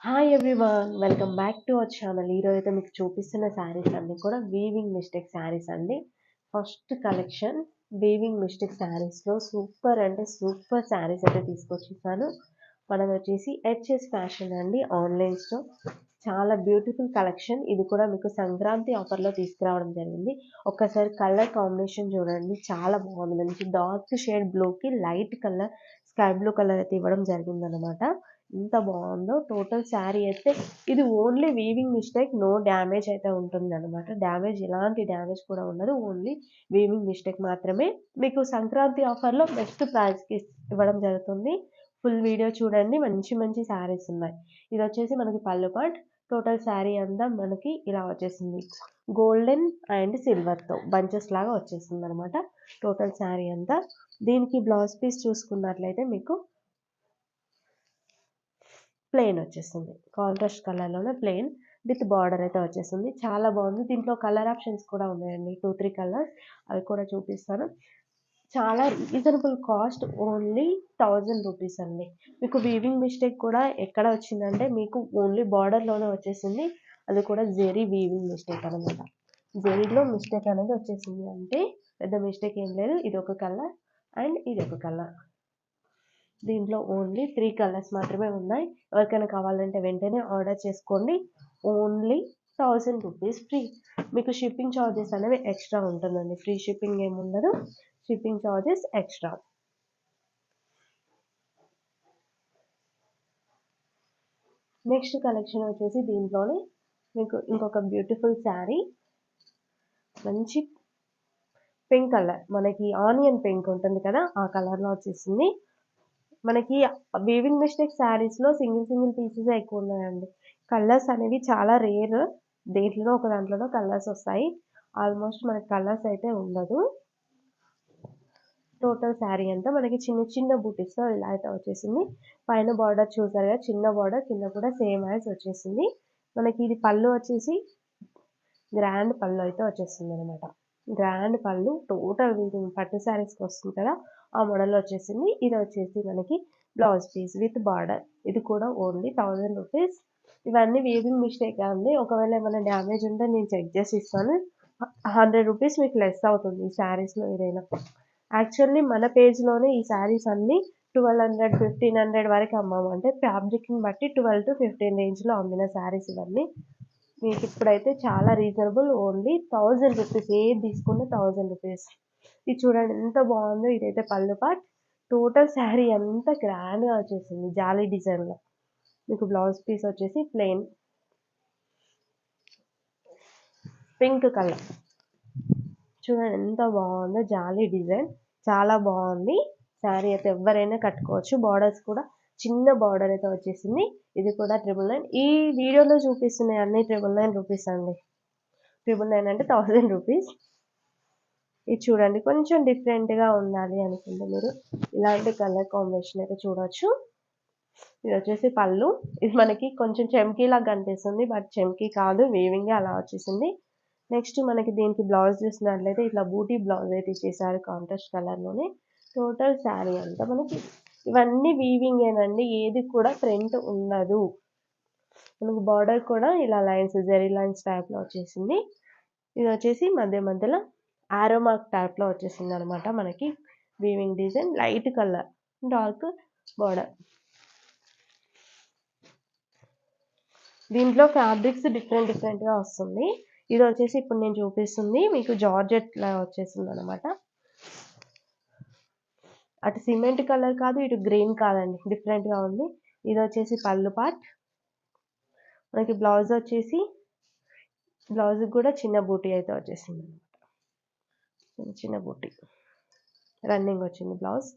Hi everyone, welcome back to our channel. ఈరోజు అయితే మీకు చూపిస్తున్న శారీస్ అన్నీ కూడా వీవింగ్ మిస్టేక్ శారీస్ అండి. ఫస్ట్ కలెక్షన్ వీవింగ్ మిస్టేక్ శారీస్లో సూపర్ అంటే సూపర్ శారీస్ అయితే తీసుకొచ్చేసాను. మనది వచ్చేసి హెచ్ఎస్ ఫ్యాషన్ అండి, ఆన్లైన్స్లో చాలా బ్యూటిఫుల్ కలెక్షన్. ఇది కూడా మీకు సంక్రాంతి ఆఫర్లో తీసుకురావడం జరిగింది. ఒక్కసారి కలర్ కాంబినేషన్ చూడండి, చాలా బాగుంది. మంచి డార్క్ షేడ్ బ్లూకి light colour sky blue colour అయితే ఇవ్వడం జరిగిందనమాట. ఎంత బాగుందో. టోటల్ శారీ అయితే ఇది only weaving mistake, no damage అయితే ఉంటుంది అనమాట. ఎలాంటి డ్యామేజ్ కూడా ఉండదు, ఓన్లీ వీవింగ్ మిస్టేక్ మాత్రమే. మీకు సంక్రాంతి ఆఫర్లో బెస్ట్ ప్రైస్కి ఇవ్వడం జరుగుతుంది. ఫుల్ వీడియో చూడండి, మంచి మంచి శారీస్ ఉన్నాయి. ఇది వచ్చేసి మనకి పళ్ళు పార్ట్. టోటల్ శారీ అంతా మనకి ఇలా వచ్చేసింది, గోల్డెన్ అండ్ సిల్వర్తో బంచెస్ లాగా వచ్చేసింది అనమాట టోటల్ శారీ అంతా. దీనికి బ్లౌజ్ పీస్ చూసుకున్నట్లయితే మీకు ప్లెయిన్ వచ్చేస్తుంది, కాంట్రాస్ట్ కలర్లోనే ప్లెయిన్ విత్ బార్డర్ అయితే వచ్చేస్తుంది. చాలా బాగుంది. దీంట్లో కలర్ ఆప్షన్స్ కూడా ఉన్నాయండి, 2-3 కలర్స్, అవి కూడా చూపిస్తాను. చాలా రీజనబుల్ కాస్ట్, ఓన్లీ 1000 రూపీస్ అండి. మీకు వీవింగ్ మిస్టేక్ కూడా ఎక్కడ వచ్చిందంటే మీకు ఓన్లీ బార్డర్లోనే వచ్చేసింది. అది కూడా జెరీ వీవింగ్ మిస్టేక్ అనమాట. జెరీలో మిస్టేక్ అనేది వచ్చేసింది, అంటే పెద్ద మిస్టేక్ ఏం లేదు. ఇది ఒక కలర్ అండ్ ఇది ఒక కలర్. దీంట్లో ఓన్లీ 3 కలర్స్ మాత్రమే ఉన్నాయి. ఎవరికైనా కావాలంటే వెంటనే ఆర్డర్ చేసుకోండి. Only 1000 rupees free. మీకు షిప్పింగ్ ఛార్జెస్ అనేవి ఎక్స్ట్రా ఉంటుందండి. ఫ్రీ షిప్పింగ్ ఏమి ఉండదు, shipping charges extra. Next collection వచ్చేసి దీంట్లోనే మీకు ఇంకొక బ్యూటిఫుల్ శారీ, మంచి పింక్ కలర్, మనకి ఆనియన్ పింక్ ఉంటుంది కదా, ఆ కలర్లో వచ్చేసింది. మనకి వీవింగ్ మిస్టేక్ శారీస్లో సింగిల్ పీసెస్ ఎక్కువ ఉన్నాయండి. కలర్స్ అనేవి చాలా రేర్. దేంట్లోనో ఒక దాంట్లోనో కలర్స్ వస్తాయి, ఆల్మోస్ట్ మనకి కలర్స్ అయితే ఉండదు. టోటల్ శారీ అంతా మనకి చిన్న చిన్న బూటీస్తో ఇలా అయితే వచ్చేసింది. పైన బార్డర్ చూసారుగా, చిన్న బార్డర్, కింద కూడా సేమ్ యాజ్ వచ్చేసింది. మనకి ఇది పళ్ళు వచ్చేసి గ్రాండ్ పళ్ళు అయితే వచ్చేస్తుంది అనమాట. గ్రాండ్ పళ్ళు టోటల్ పట్టు శారీస్కి వస్తుంది కదా, ఆ మోడల్ వచ్చేసింది. ఇది వచ్చేసి మనకి బ్లౌజ్ పీస్ విత్ బార్డర్. ఇది కూడా ఓన్లీ 1000 రూపీస్. ఇవన్నీ వీవింగ్ మిస్టేక్ అండి. ఒకవేళ ఏమైనా డ్యామేజ్ ఉంటే నేను చెక్ చేసి ఇస్తాను. 100 రూపీస్ మీకు లెస్ అవుతుంది ఈ శారీస్లో ఏదైనా. యాక్చువల్లీ మన పేజ్లోనే ఈ శారీస్ అన్నీ 1200-1500 వరకు అమ్మాము. అంటే ఫ్యాబ్రిక్ని బట్టి 12-15 రేంజ్లో అమ్మిన శారీస్ ఇవన్నీ. మీకు ఇప్పుడైతే చాలా రీజనబుల్, ఓన్లీ 1000 రూపీస్. ఏది తీసుకున్న 1000 రూపీస్. ఇది చూడండి ఎంత బాగుందో. ఇదైతే పళ్ళు పార్ట్. టోటల్ శారీ అంతా గ్రాండ్గా వచ్చేసింది జాలీ డిజైన్లో. మీకు బ్లౌజ్ పీస్ వచ్చేసి ప్లెయిన్ పింక్ కలర్. చూడండి ఎంత బాగుందో, జాలీ డిజైన్, చాలా బాగుంది. శారీ అయితే ఎవరైనా కట్టుకోవచ్చు. బార్డర్స్ కూడా చిన్న బార్డర్ అయితే వచ్చేసింది. ఇది కూడా 999. ఈ వీడియోలో చూపిస్తున్నాయి అన్ని 999 రూపీస్ అండి. 999 అంటే 1000 రూపీస్. ఇది చూడండి, కొంచెం డిఫరెంట్గా ఉండాలి అనుకుంటే మీరు ఇలాంటి కలర్ కాంబినేషన్ అయితే చూడవచ్చు. ఇది వచ్చేసి పళ్ళు. ఇది మనకి కొంచెం చెమ్కీలాగా కనిపిస్తుంది, బట్ చెమ్కీ కాదు, వీవింగే అలా వచ్చేసింది. నెక్స్ట్ మనకి దీనికి బ్లౌజ్ చూసినట్లయితే ఇట్లా బూటీ బ్లౌజ్ అయితే ఇచ్చేసారు కాంట్రాస్ట్ కలర్లోనే. టోటల్ శారీ అంతా మనకి ఇవన్నీ వీవింగేనండి, ఏది కూడా ప్రింట్ ఉండదు. మనకు బార్డర్ కూడా ఇలా లైన్స్, జెరీ లైన్స్ టైప్లో వచ్చేసింది. ఇది వచ్చేసి మధ్యలో ఆరో మార్క్ టైప్లో వచ్చేసింది అనమాట. మనకి weaving design, light colour, dark border. దీంట్లో ఫ్యాబ్రిక్స్ డిఫరెంట్గా వస్తుంది. ఇది వచ్చేసి ఇప్పుడు నేను చూపిస్తుంది మీకు జార్జెట్ లా వచ్చేసింది అనమాట. అటు సిమెంట్ కలర్ కాదు, ఇటు గ్రీన్ కాదండి, డిఫరెంట్గా ఉంది. ఇది వచ్చేసి పళ్ళు పార్ట్. మనకి బ్లౌజ్ వచ్చేసి బ్లౌజ్ కూడా చిన్న బూటీ అయితే వచ్చేసింది అనమాట. చిన్న బూటీ రన్నింగ్ వచ్చింది బ్లౌజ్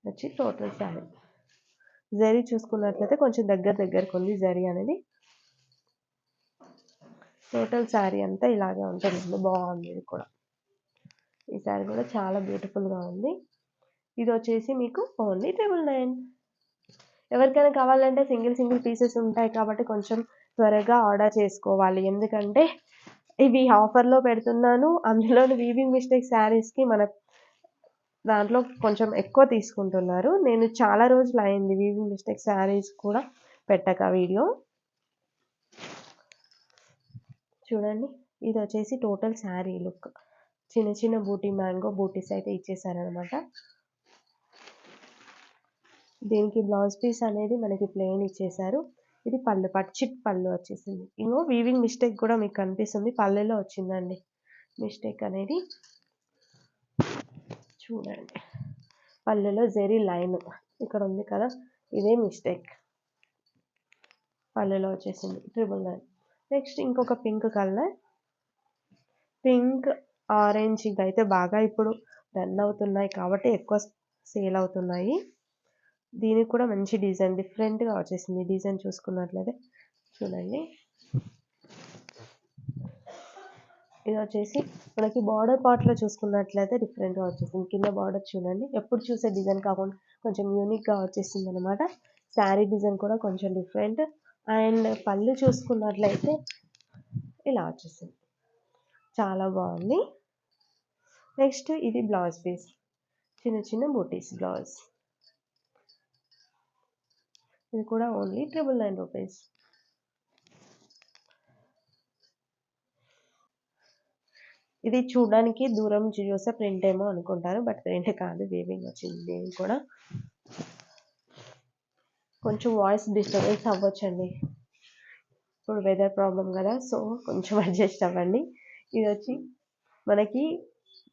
వచ్చి. టోటల్ శారీ జరీ చూసుకున్నట్లయితే కొంచెం దగ్గరకు ఉంది జరీ అనేది. టోటల్ శారీ అంతా ఇలాగే ఉంటుంది, బాగుంది. ఇది కూడా, ఈ శారీ కూడా చాలా బ్యూటిఫుల్గా ఉంది. ఇది వచ్చేసి మీకు ఓన్లీ 999. ఎవరికైనా కావాలంటే సింగిల్ పీసెస్ ఉంటాయి కాబట్టి కొంచెం త్వరగా ఆర్డర్ చేసుకోవాలి, ఎందుకంటే ఇవి ఆఫర్లో పెడుతున్నాను. అందులోని వీవింగ్ మిస్టేక్ శారీస్కి మన దాంట్లో కొంచెం ఎక్కువ తీసుకుంటున్నారు. నేను చాలా రోజులు అయింది వీవింగ్ మిస్టేక్ శారీస్ కూడా పెట్టక వీడియో. చూడండి, ఇది వచ్చేసి టోటల్ శారీ లుక్. చిన్న చిన్న బూటీ మ్యాంగో బూటీస్ అయితే ఇచ్చేసారనమాట. దీనికి బ్లౌజ్ పీస్ అనేది మనకి ప్లెయిన్ ఇచ్చేసారు. ఇది పళ్ళు, పచ్చిట్ పళ్ళు వచ్చేసింది. ఇంకో వీవింగ్ మిస్టేక్ కూడా మీకు కనిపిస్తుంది, పళ్ళులో వచ్చిందండి మిస్టేక్ అనేది. చూడండి, పళ్ళులో జెరీ లైన్ ఇక్కడ ఉంది కదా, ఇదే మిస్టేక్. పళ్ళులో వచ్చేసింది 999. నెక్స్ట్ ఇంకొక పింక్ కలర్, పింక్ ఆరెంజ్ అయితే బాగా ఇప్పుడు రన్ అవుతున్నాయి కాబట్టి ఎక్కువ సేల్ అవుతున్నాయి. దీనికి కూడా మంచి డిజైన్ డిఫరెంట్గా వచ్చేసింది. డిజైన్ చూసుకున్నట్లయితే చూడండి, ఇది వచ్చేసి మనకి బార్డర్ పార్ట్లో చూసుకున్నట్లయితే డిఫరెంట్గా వచ్చేసింది. కింద బార్డర్ చూడండి, ఎప్పుడు చూసే డిజైన్ కాకుండా కొంచెం యూనిక్గా వచ్చేసింది అనమాట. శారీ డిజైన్ కూడా కొంచెం డిఫరెంట్. అండ్ పళ్ళు చూసుకున్నట్లయితే ఇలా వచ్చేసింది, చాలా బాగుంది. నెక్స్ట్ ఇది బ్లౌజ్ పీస్, చిన్న చిన్న బూటీస్ బ్లౌజ్. ఇది కూడా ఓన్లీ 999 రూపీస్. ఇది చూడడానికి దూరం చూస్తే ప్రింట్ ఏమో అనుకుంటారు, బట్ ప్రింట్ కాదు, వీవింగ్ వచ్చింది. దీనికి కూడా కొంచెం వాయిస్ డిస్టర్బెన్స్ అవ్వచ్చండి, ఇప్పుడు వెదర్ ప్రాబ్లం కదా, సో కొంచెం అడ్జస్ట్ అవ్వండి. ఇది వచ్చి మనకి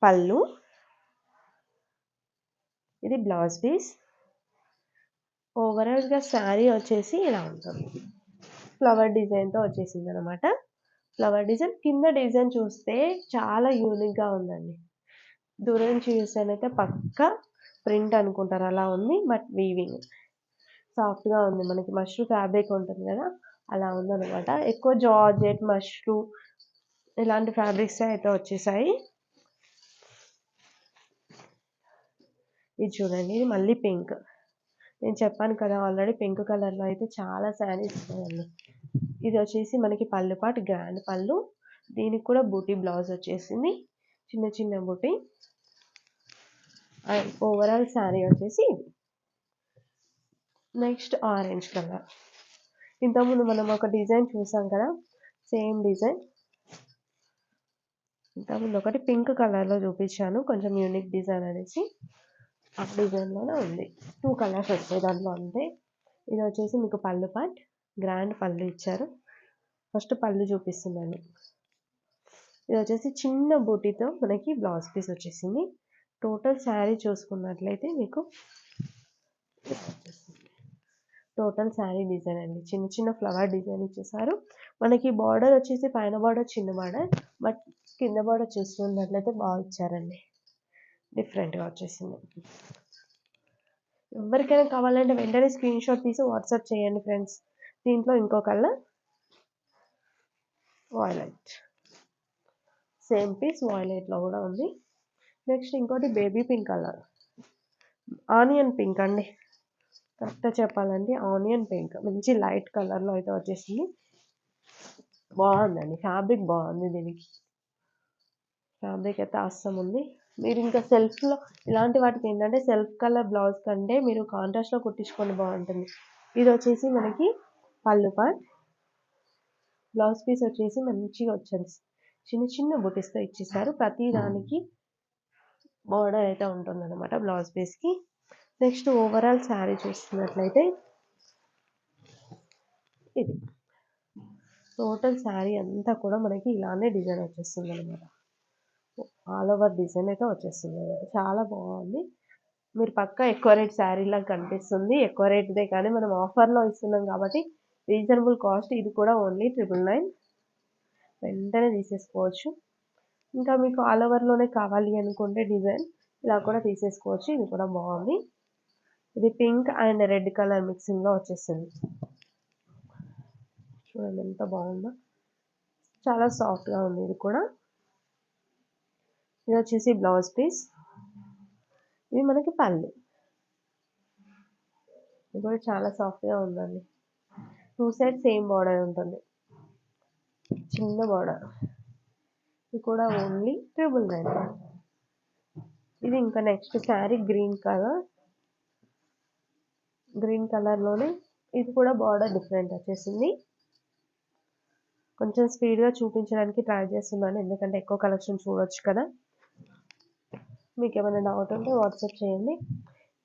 పళ్ళు, ఇది బ్లౌజ్ పీస్. ఓవరాల్గా శారీ వచ్చేసి ఇలా ఉంటుంది, ఫ్లవర్ డిజైన్తో వచ్చేసింది అనమాట. ఫ్లవర్ డిజైన్ కింద డిజైన్ చూస్తే చాలా యూనిక్గా ఉందండి. దూరం నుంచి చూస్తేనైతే పక్కా ప్రింట్ అనుకుంటారు, అలా ఉంది. బట్ వీవింగ్ సాఫ్ట్గా ఉంది, మనకి మష్రూ ఫ్యాబ్రిక్ ఉంటుంది కదా, అలా ఉందన్నమాట. ఎక్కువ జార్జెట్, మష్రూ ఇలాంటి ఫ్యాబ్రిక్స్ అయితే వచ్చేసాయి. ఇది చూడండి, ఇది మళ్ళీ పింక్. నేను చెప్పాను కదా ఆల్రెడీ, పింక్ కలర్లో అయితే చాలా శారీస్ ఉన్నాయండి. ఇది వచ్చేసి మనకి పళ్ళు పాటు గ్రాండ్ పళ్ళు. దీనికి కూడా బూటీ బ్లౌజ్ వచ్చేసింది, చిన్న చిన్న బూటీ. అండ్ ఓవరాల్ శారీ వచ్చేసి ఇది. నెక్స్ట్ ఆరెంజ్ కలర్, ఇంతకుముందు మనం ఒక డిజైన్ చూసాం కదా, సేమ్ డిజైన్. ఇంతకుముందు ఒకటి పింక్ కలర్లో చూపించాను, కొంచెం యూనిక్ డిజైన్ అనేసి. ఆ డిజైన్లోనే ఉంది, 2 కలర్స్ వస్తాయి దాంట్లో అంతే. ఇది వచ్చేసి మీకు పళ్ళు పార్ట్, గ్రాండ్ పళ్ళు ఇచ్చారు. ఫస్ట్ పళ్ళు చూపిస్తున్నాను. ఇది వచ్చేసి చిన్న బూటీతో మనకి బ్లౌజ్ పీస్ వచ్చేసింది. టోటల్ శారీ చూసుకున్నట్లయితే మీకు టోటల్ శారీ డిజైన్ అండి, చిన్న చిన్న ఫ్లవర్ డిజైన్ ఇచ్చేసారు. మనకి బార్డర్ వచ్చేసి పైన బార్డర్ చిన్న బార్డర్, బట్ కింద బార్డర్ చూసుకున్నట్లయితే బాగా ఇచ్చారండి, డిఫరెంట్గా వచ్చేసింది. ఎవరికైనా కావాలంటే వెంటనే స్క్రీన్ షాట్ తీసి వాట్సాప్ చేయండి ఫ్రెండ్స్. దీంట్లో ఇంకో కలర్ వాయిలెట్, సేమ్ పీస్ వాయిలెట్లో కూడా ఉంది. నెక్స్ట్ ఇంకోటి baby pink colour, onion pink అండి, కరెక్ట్గా చెప్పాలంటే ఆనియన్ పింక్, మంచి లైట్ కలర్లో అయితే వచ్చేసింది. బాగుందండి, ఫ్యాబ్రిక్ బాగుంది. దీనికి ఫ్యాబ్రిక్ అయితే అవసరం ఉంది. మీరు ఇంకా సెల్ఫ్లో ఇలాంటి వాటికి ఏంటంటే సెల్ఫ్ కలర్ బ్లౌజ్ కంటే మీరు కాంట్రాస్ట్లో కుట్టించుకొని బాగుంటుంది. ఇది వచ్చేసి మనకి పళ్ళు పార్ట్, బ్లౌజ్ పీస్ వచ్చేసి మంచిగా వచ్చేసి చిన్న చిన్న బుటీస్తో ఇచ్చేసారు. ప్రతి దానికి బోర్డర్ అయితే ఉంటుందన్నమాట బ్లౌజ్ పీస్కి. నెక్స్ట్ ఓవరాల్ శారీ చూస్తున్నట్లయితే ఇది టోటల్ శారీ అంతా కూడా మనకి ఇలానే డిజైన్ వచ్చేస్తుంది అనమాట. ఆల్ ఓవర్ డిజైన్ అయితే వచ్చేస్తుంది అనమాట, చాలా బాగుంది. మీరు పక్కా ఎక్కువ రేట్ శారీలాగా కనిపిస్తుంది, ఎక్కువ రేట్దే కానీ మనం ఆఫర్లో ఇస్తున్నాం కాబట్టి రీజనబుల్ కాస్ట్. ఇది కూడా ఓన్లీ 999, వెంటనే తీసేసుకోవచ్చు. ఇంకా మీకు ఆల్ ఓవర్లోనే కావాలి అనుకుంటే డిజైన్ ఇలా కూడా తీసేసుకోవచ్చు. ఇది కూడా బాగుంది. ఇది పింక్ అండ్ రెడ్ కలర్ మిక్సింగ్లో వచ్చేస్తుంది. చూడండి ఎంత బాగుందో, చాలా సాఫ్ట్గా ఉంది. ఇది కూడా, ఇది వచ్చేసి బ్లౌజ్ పీస్, ఇది మనకి పళ్ళు. ఇది కూడా చాలా సాఫ్ట్గా ఉందండి. 2 సైడ్ సేమ్ బార్డర్ ఉంటుంది, చిన్న బార్డర్. ఇది కూడా ఓన్లీ 999. ఇది ఇంకా నెక్స్ట్ శారీ గ్రీన్ కలర్లోనే ఇది కూడా బార్డర్ డిఫరెంట్ వచ్చేసింది. కొంచెం స్పీడ్గా చూపించడానికి ట్రై చేస్తున్నాను, ఎందుకంటే ఎక్కువ కలెక్షన్ చూడొచ్చు కదా. మీకు ఏమైనా డౌట్ ఉంటే వాట్సాప్ చేయండి.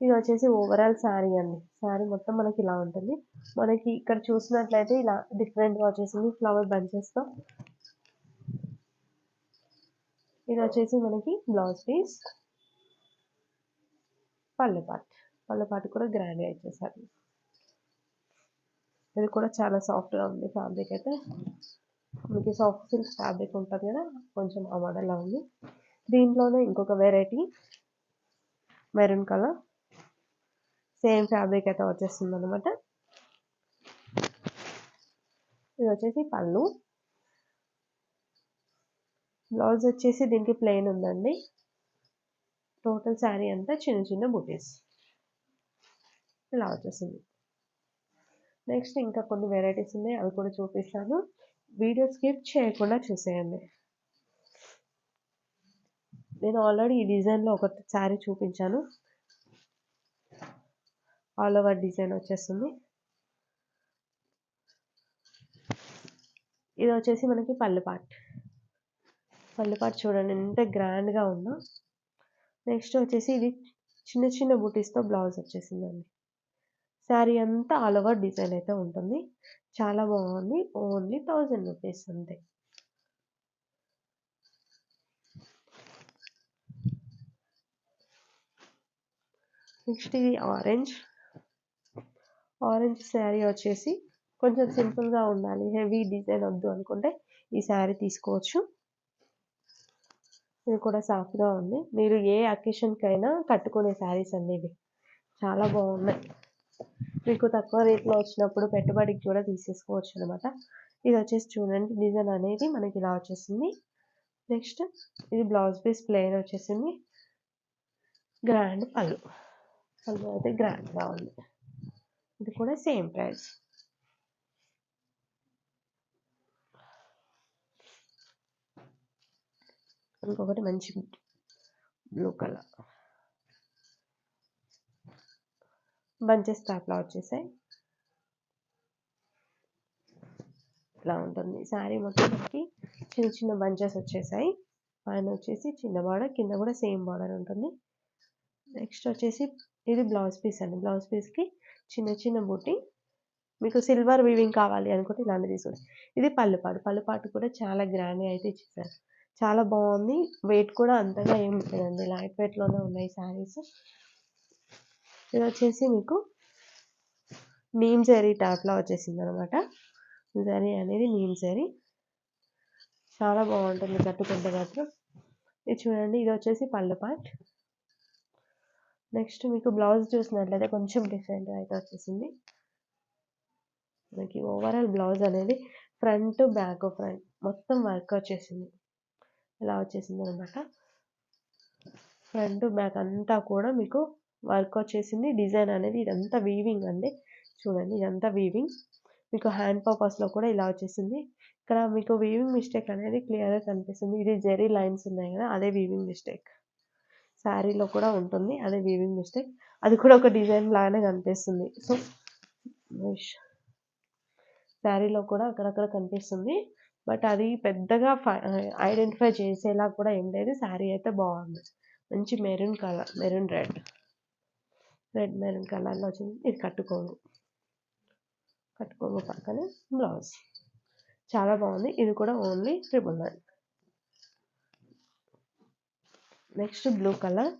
ఇది వచ్చేసి ఓవరాల్ శారీ అండి. శారీ మొత్తం మనకి ఇలా ఉంటుంది. మనకి ఇక్కడ చూసినట్లయితే ఇలా డిఫరెంట్గా వచ్చేసింది ఫ్లవర్ బంచెస్తో. ఇది వచ్చేసి మనకి బ్లౌజ్ పీస్, పళ్ళు పాటు కూడా గ్రాండ్గా ఇచ్చేసారు. ఇది కూడా చాలా సాఫ్ట్గా ఉంది ఫ్యాబ్రిక్ అయితే. మీకు సాఫ్ట్ సిల్క్ ఫ్యాబ్రిక్ ఉంటుంది కదా, కొంచెం ఆ మోడల్లో ఉంది. దీంట్లోనే ఇంకొక variety maroon colour, same fabric అయితే వచ్చేస్తుంది అనమాట. ఇది వచ్చేసి పళ్ళు, బ్లౌజ్ వచ్చేసి దీనికి ప్లెయిన్ ఉందండి. టోటల్ శారీ అంతా చిన్న చిన్న బూటీస్ ఇలా వచ్చేసింది. నెక్స్ట్ ఇంకా కొన్ని వెరైటీస్ ఉన్నాయి, అవి కూడా చూపిస్తాను. వీడియో స్కిప్ చేయకుండా చూసేయండి. నేను ఆల్రెడీ ఈ డిజైన్లో ఒక శారీ చూపించాను, ఆల్ ఓవర్ డిజైన్ వచ్చేస్తుంది. ఇది వచ్చేసి మనకి పళ్ళు పార్ట్ చూడండి ఎంత గ్రాండ్గా ఉందో. నెక్స్ట్ వచ్చేసి ఇది చిన్న చిన్న బూటీస్తో బ్లౌజ్ వచ్చేసిందండి. శారీ అంతా ఆల్ ఓవర్ డిజైన్ అయితే ఉంటుంది. చాలా బాగుంది. ఓన్లీ 1000 రూపీస్ అంతే. నెక్స్ట్ ఇది ఆరెంజ్ శారీ వచ్చేసి కొంచెం సింపుల్గా ఉండాలి, హెవీ డిజైన్ వద్దు అనుకుంటే ఈ శారీ తీసుకోవచ్చు. ఇది కూడా సాఫ్ట్గా ఉంది. మీరు ఏ అకేషన్కైనా కట్టుకునే శారీస్ అండి ఇవి. చాలా బాగున్నాయి. మీకు తక్కువ రేట్లో వచ్చినప్పుడు పెట్టుబడికి కూడా తీసేసుకోవచ్చు అనమాట. ఇది వచ్చేసి చూడండి డిజైన్ అనేది మనకి ఇలా వచ్చేసింది. నెక్స్ట్ ఇది బ్లౌజ్ పీస్ ప్లెయిన్ వచ్చేసింది. గ్రాండ్ పళ్ళు అయితే గ్రాండ్గా ఉంది. ఇది కూడా సేమ్ ప్రైస్. ఇంకొకటి మంచి బ్లూ కలర్ బంచెస్ టైప్లో వచ్చేసాయి. ఇలా ఉంటుంది శారీ మొత్తం. మనకి చిన్న చిన్న బంచెస్ వచ్చేసాయి. పైన వచ్చేసి చిన్న బార్డర్, కింద కూడా సేమ్ బార్డర్ ఉంటుంది. నెక్స్ట్ వచ్చేసి ఇది బ్లౌజ్ పీస్ అండి. బ్లౌజ్ పీస్కి చిన్న చిన్న బూటీ. మీకు సిల్వర్ వీవింగ్ కావాలి అనుకుంటే ఇలాంటిది తీసుకోండి. ఇది పళ్ళు పాటు కూడా చాలా గ్రాండ్గా అయితే ఇచ్చేసారు. చాలా బాగుంది. వెయిట్ కూడా అంతగా ఏం లేదండి, లైట్ వెయిట్లోనే ఉన్నాయి శారీస్. ఇది వచ్చేసి మీకు నీమ్ జరీ టైప్లో వచ్చేసింది అనమాట. జరీ అనేది నీమ్ జరీ, చాలా బాగుంటుంది కట్టుకుంటే మాత్రం. ఇది చూడండి, ఇది వచ్చేసి పళ్ళు పార్ట్. నెక్స్ట్ మీకు బ్లౌజ్ చూసినట్లయితే కొంచెం డిఫరెంట్గా అయితే వచ్చేసింది. మనకి ఓవరాల్ బ్లౌజ్ అనేది ఫ్రంట్ మొత్తం వర్క్ వచ్చేసింది. ఇలా వచ్చేసింది అనమాట. ఫ్రంట్ బ్యాక్ అంతా కూడా మీకు వర్క్ వచ్చేసింది. డిజైన్ అనేది ఇదంతా వీవింగ్ అండి. చూడండి ఇదంతా వీవింగ్. మీకు హ్యాండ్ పర్పస్లో కూడా ఇలా వచ్చేసింది. ఇక్కడ మీకు వీవింగ్ మిస్టేక్ అనేది క్లియర్గా కనిపిస్తుంది. ఇది జెరీ లైన్స్ ఉన్నాయి కదా, అదే వీవింగ్ మిస్టేక్. శారీలో కూడా ఉంటుంది అదే వీవింగ్ మిస్టేక్. అది కూడా ఒక డిజైన్ లాగానే కనిపిస్తుంది. సో శారీలో కూడా అక్కడక్కడ కనిపిస్తుంది, బట్ అది పెద్దగా ఐడెంటిఫై చేసేలా కూడా ఏం లేదు. శారీ అయితే బాగుంది. మంచి మెరూన్ కలర్, మెరూన్ కలర్లో వచ్చింది. ఇది కట్టుకోంగు పక్కనే బ్లౌజ్. చాలా బాగుంది. ఇది కూడా ఓన్లీ 999. Next blue colour.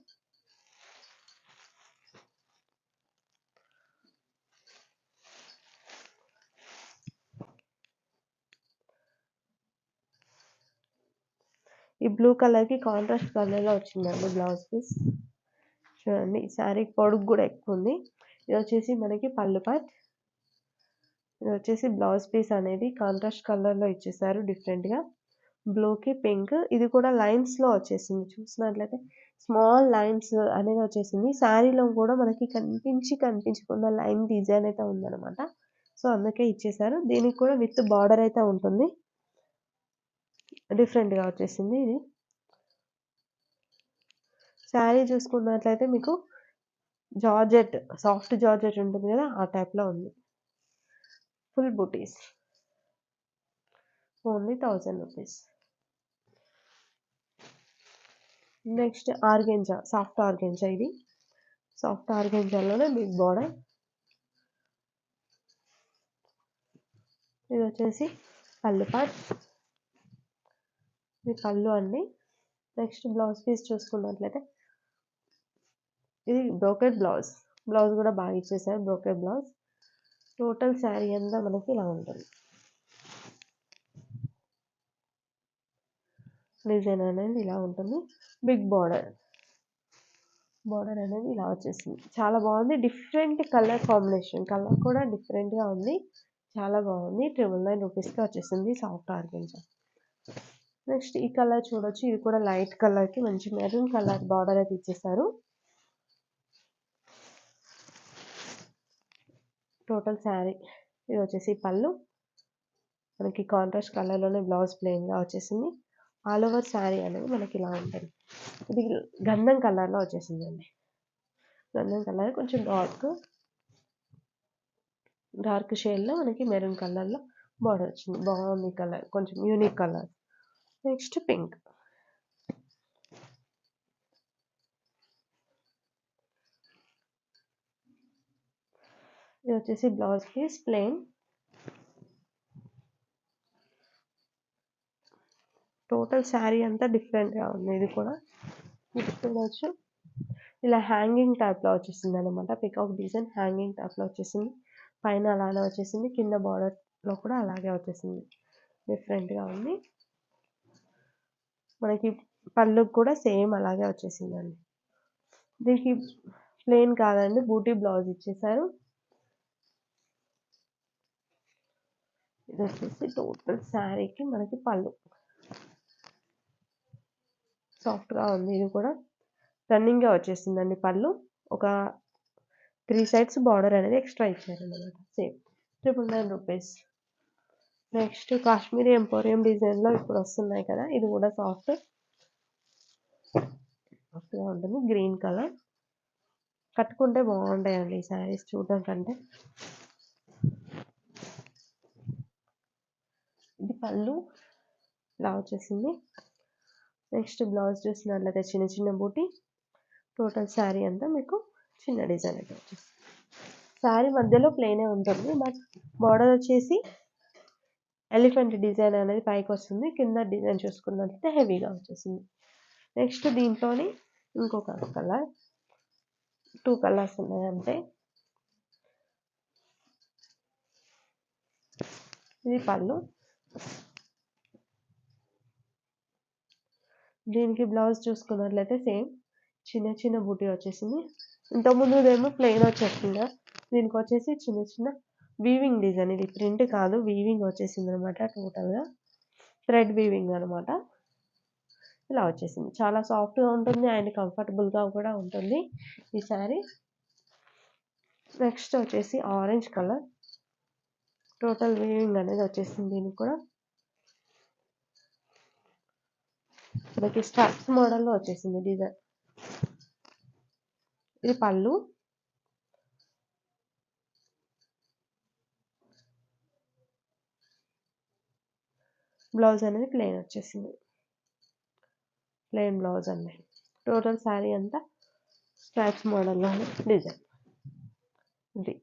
ఈ బ్లూ కలర్కి కాంట్రాస్ట్ కలర్లో వచ్చిందండి బ్లౌజ్ పీస్. చూడండి ఈ శారీ పొడుగు కూడా ఎక్కువ ఉంది. ఇది వచ్చేసి మనకి పళ్ళు పార్ట్. ఇది వచ్చేసి బ్లౌజ్ పీస్ అనేది కాంట్రాస్ట్ కలర్లో ఇచ్చేసారు డిఫరెంట్గా. బ్లూకి పింక్. ఇది కూడా లైన్స్లో వచ్చేసింది. చూసినట్లయితే స్మాల్ లైన్స్ అనేది వచ్చేసింది. శారీలో కూడా మనకి కనిపించకుండా లైన్ డిజైన్ అయితే ఉందన్నమాట. సో అందుకే ఇచ్చేసారు. దీనికి కూడా విత్ బార్డర్ అయితే ఉంటుంది. డిఫరెంట్గా వచ్చేసింది ఇది. శారీ చూసుకున్నట్లయితే మీకు జార్జెట్, సాఫ్ట్ జార్జెట్ ఉంటుంది కదా, ఆ టైప్‌లో ఉంది. Full booties. Only 1000 rupees. Next organza, soft organza ఇది. సాఫ్ట్ ఆర్గెంజాలోనే బిగ్ బార్డర్. ఇది వచ్చేసి పళ్ళు పార్ట్. ఇది పళ్ళు అండి. నెక్స్ట్ బ్లౌజ్ పీస్ చూసుకున్నట్లయితే ఇది బ్రోకెడ్ బ్లౌజ్. బ్లౌజ్ కూడా బాగా ఇచ్చేసారు, బ్రోకెడ్ బ్లౌజ్. టోటల్ శారీ అంతా మనకి ఇలా ఉంటుంది. డిజైన్ అనేది ఇలా ఉంటుంది. Big border. బార్డర్ అనేది ఇలా వచ్చేసింది. చాలా బాగుంది. Different colour combination. కలర్ కూడా డిఫరెంట్గా ఉంది. చాలా బాగుంది. 999 రూపీస్కి వచ్చేసింది సాఫ్ట్ ఆర్గెంజా. నెక్స్ట్ ఈ కలర్ చూడొచ్చు. ఇది కూడా లైట్ కలర్కి మంచి మెరూన్ కలర్ బార్డర్ అయితే ఇచ్చేసారు. టోటల్ శారీ ఇది వచ్చేసి పళ్ళు. మనకి కాంట్రాస్ట్ కలర్లోనే బ్లౌజ్ ప్లెయిన్గా వచ్చేసింది. ఆల్ ఓవర్ శారీ అనేది మనకి ఇలా ఉంటుంది. ఇది గంధం కలర్లో వచ్చేసిందండి. గంధం కలర్ కొంచెం డార్క్ షేడ్లో మనకి మెరూన్ కలర్లో బార్డర్ వచ్చింది. బాగుంది కలర్, కొంచెం యూనిక్ కలర్. Next pink. ఇది వచ్చేసి blouse piece plain. Total sari అంతా డిఫరెంట్గా ఉంది. ఇది కూడా ఇది చూడవచ్చు. ఇలా హ్యాంగింగ్ టైప్లో వచ్చేసింది అనమాట. పికాక్ డిజైన్ హ్యాంగింగ్ టైప్లో వచ్చేసింది. పైన అలానే వచ్చేసింది, కింద బార్డర్లో కూడా అలాగే వచ్చేసింది. డిఫరెంట్గా ఉంది. మనకి పళ్ళు కూడా సేమ్ అలాగే వచ్చేసిందండి. దీనికి ప్లెయిన్ కాదండి, బూటీ బ్లౌజ్ ఇచ్చేసారు. ఇది వచ్చేసి టోటల్ శారీకి మనకి పళ్ళు. సాఫ్ట్గా ఉంది. ఇది కూడా రన్నింగ్గా వచ్చేసిందండి పళ్ళు. ఒక 3 సైడ్స్ బార్డర్ అనేది ఎక్స్ట్రా ఇచ్చారు అనమాట. Same 999 rupees. Next Kashmiri emporium డిజైన్లో ఇప్పుడు వస్తున్నాయి కదా, ఇది కూడా సాఫ్ట్గా ఉంటుంది. Green colour. కట్టుకుంటే బాగుంటాయండి ఈ శారీస్ చూడడం కంటే. ఇది పళ్ళు ఇలా వచ్చేసింది. నెక్స్ట్ బ్లౌజ్ చూసినట్లయితే చిన్న చిన్న బూటీ. టోటల్ శారీ అంతా మీకు చిన్న డిజైన్ అయితే వచ్చేసి, శారీ మధ్యలో ప్లెయినే ఉంటుంది, బట్ బార్డర్ వచ్చేసి ఎలిఫెంట్ డిజైన్ అనేది పైకి వస్తుంది. కింద డిజైన్ చూసుకున్నట్లయితే హెవీగా వచ్చేసింది. నెక్స్ట్ దీంట్లోని ఇంకొక కలర్, 2 కలర్స్ ఉన్నాయి అంతే. ఇది పళ్ళు. దీనికి బ్లౌజ్ చూసుకున్నట్లయితే సేమ్ చిన్న చిన్న బూటీ వచ్చేసింది. ఇంతకుముందుదేమో ప్లెయిన్ వచ్చేసింది. దీనికి వచ్చేసి చిన్న చిన్న వీవింగ్ డిజైన్. ఇది ప్రింట్ కాదు, వీవింగ్ వచ్చేసింది అనమాట. టోటల్గా థ్రెడ్ వీవింగ్ అనమాట. ఇలా వచ్చేసింది. చాలా సాఫ్ట్గా ఉంటుంది అండ్ కంఫర్టబుల్గా కూడా ఉంటుంది ఈ శారీ. నెక్స్ట్ వచ్చేసి ఆరెంజ్ కలర్. టోటల్ వీవింగ్ అనేది వచ్చేసింది. దీనికి కూడా మనకి స్టడ్స్ మోడల్లో వచ్చేసింది డిజైన్. ఇది పళ్ళు. బ్లౌజ్ అనేది ప్లెయిన్ వచ్చేసింది. ప్లెయిన్ బ్లౌజ్ అండి. టోటల్ శారీ అంతా స్ట్రైప్స్ మోడల్లోనే డిజైన్. ఇది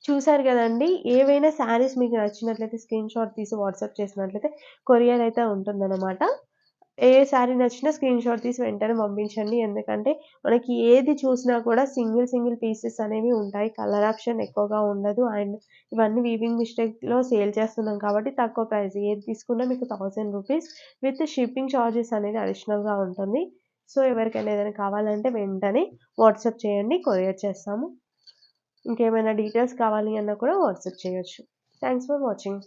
చూసారు కదండి. ఏవైనా శారీస్ మీకు నచ్చినట్లయితే స్క్రీన్ షాట్ తీసి వాట్సాప్ చేసినట్లయితే కొరియర్ అయితే ఉంటుందన్నమాట. ఏ శారీ నచ్చినా స్క్రీన్ షాట్ తీసి వెంటనే పంపించండి. ఎందుకంటే మనకి ఏది చూసినా కూడా సింగిల్ పీసెస్ అనేవి ఉంటాయి. కలర్ ఆప్షన్ ఎక్కువగా ఉండదు. అండ్ ఇవన్నీ వీవింగ్ మిస్టేక్లో సేల్ చేస్తున్నాం కాబట్టి తక్కువ ప్రైస్. ఏది తీసుకున్నా మీకు 1000 రూపీస్ విత్ షిప్పింగ్ ఛార్జెస్ అనేది అడిషనల్గా ఉంటుంది. సో ఎవరికైనా ఏదైనా కావాలంటే వెంటనే వాట్సాప్ చేయండి, కొరియర్ చేస్తాము. ఇంకేమైనా డీటెయిల్స్ కావాలి అన్నా కూడా వాట్సాప్ చేయొచ్చు. Thanks for watching.